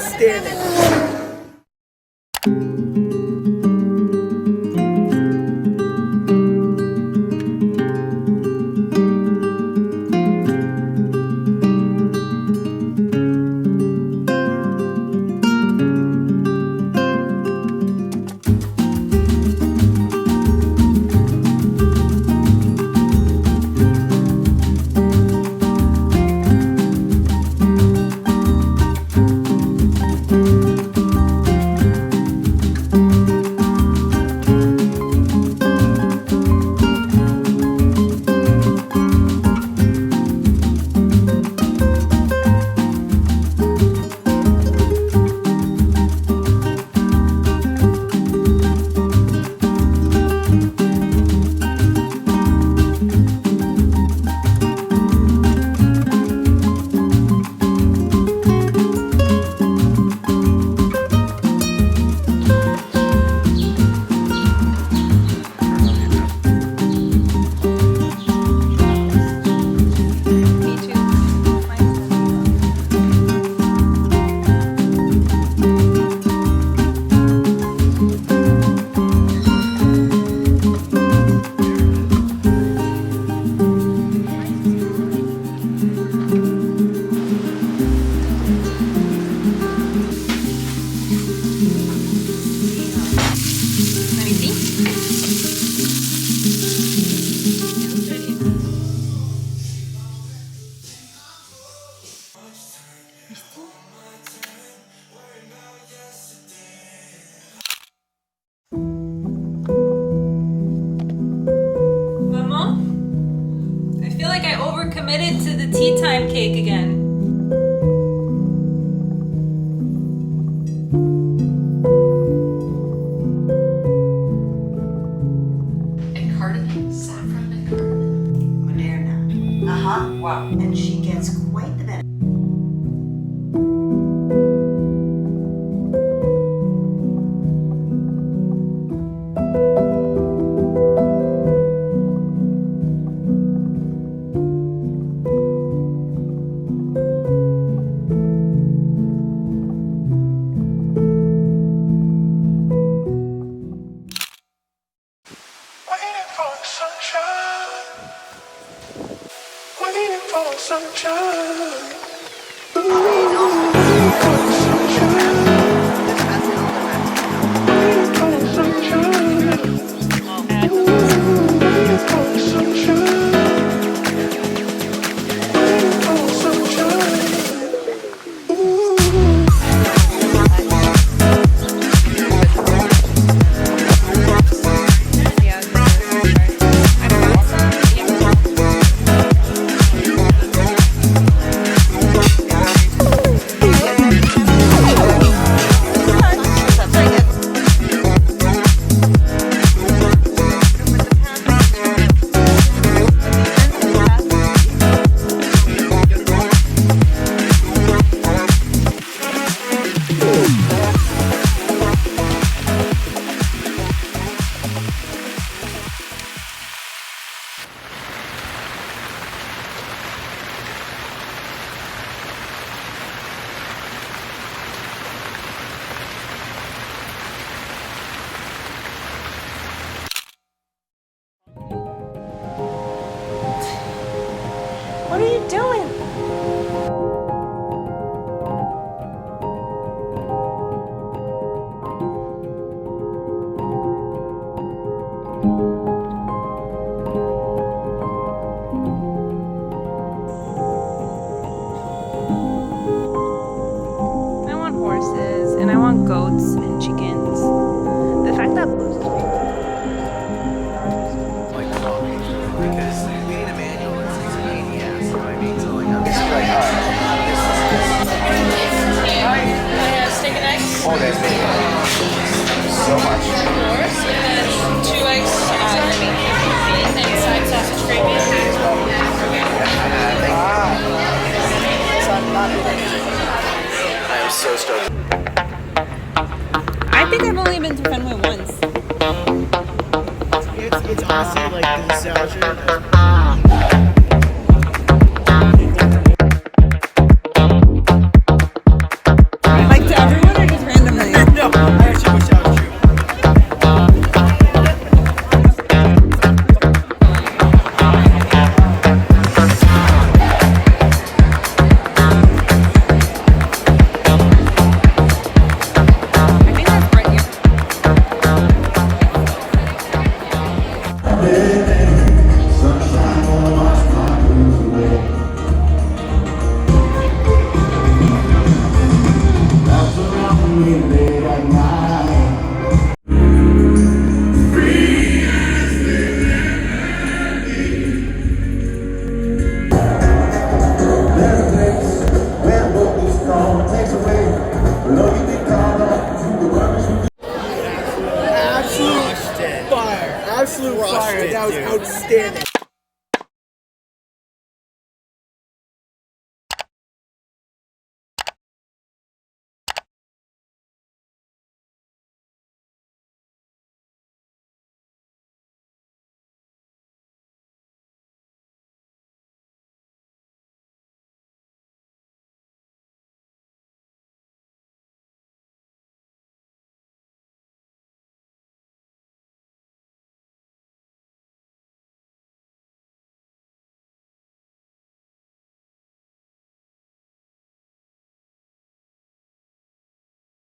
outstanding. Overcommitted to the tea time cake again. And cardamom, saffron and cardamom. Moderna. Wow. And she gets quite the benefit. What are you doing? I want horses and I want goats and chickens. The fact that Because being a manual is a pain in the ass, you know what I mean? So like, I'm just like, steak and eggs, oh, that's me. So much. yours, and then 2 eggs, and side sausage gravy. I am so stoked. I think I've only been to Fenway once. It's honestly like the nostalgia. Like to Absolute fire. Absolute fire. That was outstanding.